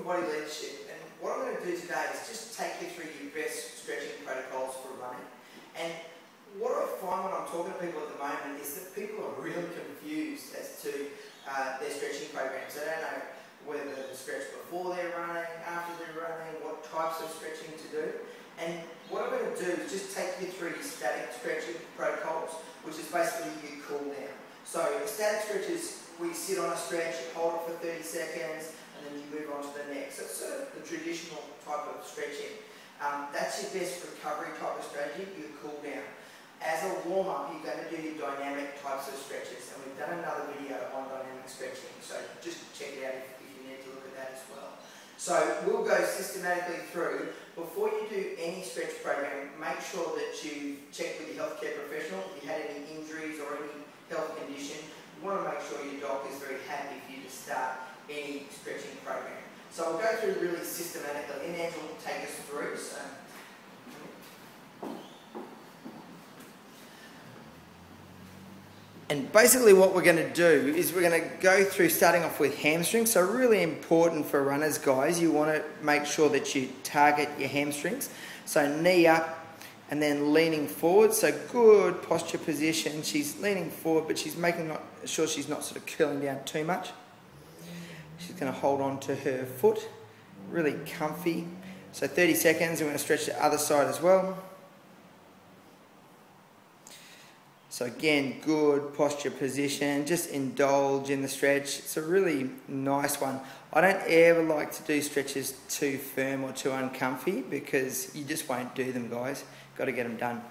from Body Leadership, and what I'm going to do today is just take you through your best stretching protocols for running. And what I find when I'm talking to people at the moment is that people are really confused as to their stretching programs. They don't know whether to stretch before they're running, after they're running, what types of stretching to do. And what I'm going to do is just take you through your static stretching protocols, which is basically your cool down. So static stretches, we sit on a stretch, hold it for 30 seconds, and then you move on to the next. So it's sort of the traditional type of stretching. That's your best recovery type of strategy, your cool down. As a warm-up, you're going to do your dynamic types of stretches, and we've done another video on dynamic stretching, so just check it out if you need to look at that as well. So we'll go systematically through. Before you do any stretch program, make sure that you check with your healthcare professional. If you had any injuries or any health condition, you want to make sure your doc is very happy for you to start any stretching program. So we'll go through really systematically, and Angela will take us through. So. And basically what we're going to do is we're going to go through starting off with hamstrings. So really important for runners, guys. You want to make sure that you target your hamstrings. So knee up and then leaning forward. So good posture position. She's leaning forward, but she's making sure she's not sort of curling down too much. She's going to hold on to her foot. Really comfy. So 30 seconds. We're going to stretch the other side as well. So again, good posture position, just indulge in the stretch. It's a really nice one. I don't ever like to do stretches too firm or too uncomfy because you just won't do them, guys. Got to get them done.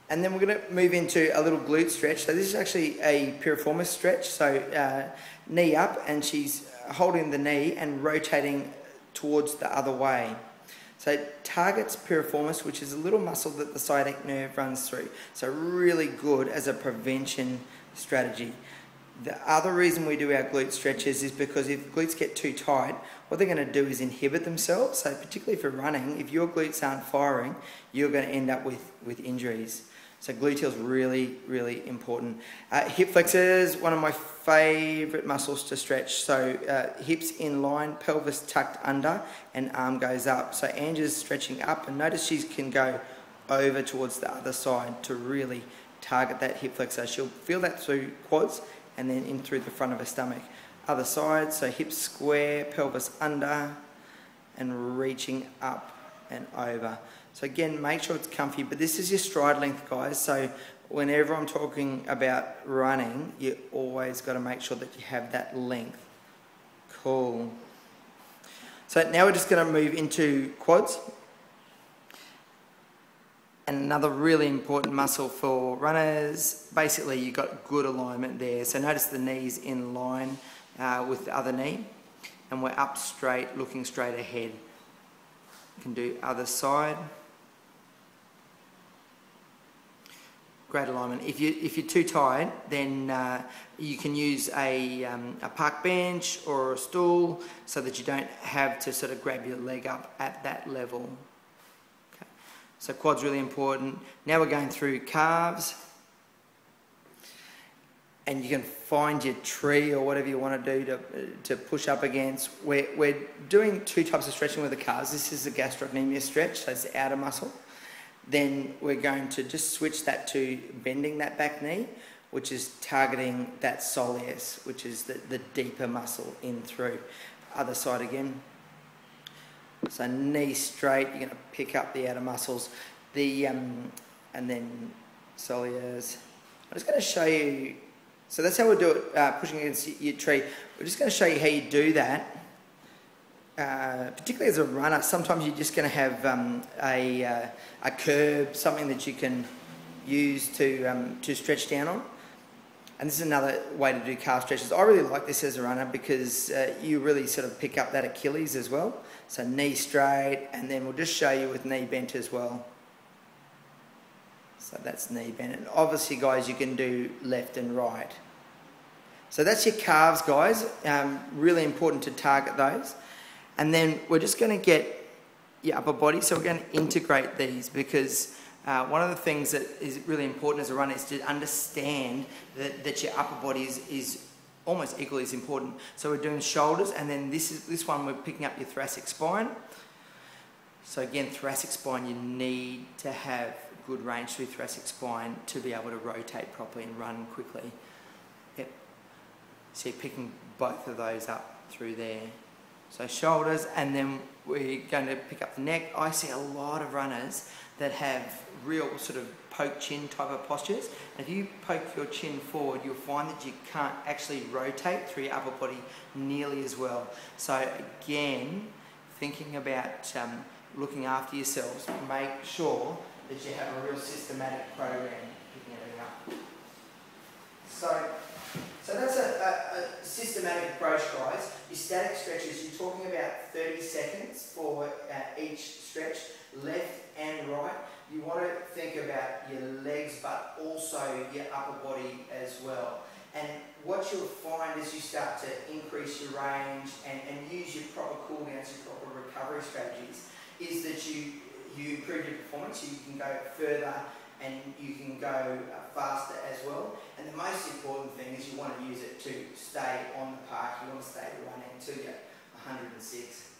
And then we're going to move into a little glute stretch. So this is actually a piriformis stretch. So knee up, and she's holding the knee and rotating towards the other way. So it targets piriformis, which is a little muscle that the sciatic nerve runs through. So really good as a prevention strategy. The other reason we do our glute stretches is because if glutes get too tight, what they're going to do is inhibit themselves. So particularly for running, if your glutes aren't firing, you're going to end up with injuries. So gluteal is really, really important. Hip flexors, one of my favourite muscles to stretch. So hips in line, pelvis tucked under, and arm goes up. So Angie's stretching up, and notice she can go over towards the other side to really target that hip flexor. She'll feel that through quads and then in through the front of her stomach. Other side, so hips square, pelvis under, and reaching up and over. So again, make sure it's comfy, but this is your stride length, guys. So whenever I'm talking about running, you always got to make sure that you have that length. Cool. So now we're just going to move into quads. And another really important muscle for runners, basically you've got good alignment there. So notice the knees in line with the other knee, and we're up straight, looking straight ahead. You can do other side. Great alignment. If you're too tired, then you can use a park bench or a stool so that you don't have to sort of grab your leg up at that level. Okay. So quads really important. Now we're going through calves, and you can find your tree or whatever you want to do to push up against. We're doing two types of stretching with the calves. This is the gastrocnemius stretch, so it's the outer muscle. Then we're going to just switch that to bending that back knee, which is targeting that soleus, which is the deeper muscle in through. Other side again. So knee straight, you're going to pick up the outer muscles. And then soleus. I'm just going to show you. So that's how we'll do it, pushing against your tree. We're just going to show you how you do that. Particularly as a runner, sometimes you're just going to have a curb, something that you can use to stretch down on. And this is another way to do calf stretches. I really like this as a runner because you really sort of pick up that Achilles as well. So knee straight, and then we'll just show you with knee bent as well. So that's knee bent. And obviously, guys, you can do left and right. So that's your calves, guys. Really important to target those. And then we're just going to get your upper body. So we're going to integrate these because one of the things that is really important as a runner is to understand that your upper body is almost equally as important. So we're doing shoulders, and then this one we're picking up your thoracic spine. So again, thoracic spine, you need to have good range through thoracic spine to be able to rotate properly and run quickly. Yep. So you're picking both of those up through there. So shoulders, and then we're going to pick up the neck. I see a lot of runners that have real sort of poke chin type of postures. And if you poke your chin forward, you'll find that you can't actually rotate through your upper body nearly as well. So again, thinking about looking after yourselves, make sure that you have a real systematic program picking everything up. So that's a systematic approach, guys. Your static stretches, you're talking about 30 seconds for each stretch, left and right. You want to think about your legs, but also your upper body as well. And what you'll find as you start to increase your range and use your proper cool downs, your proper recovery strategies, is that you improve your performance. You can go further and you can go faster as well. And the most important thing is you want to use it to stay on the park. You want to stay running until you're 106.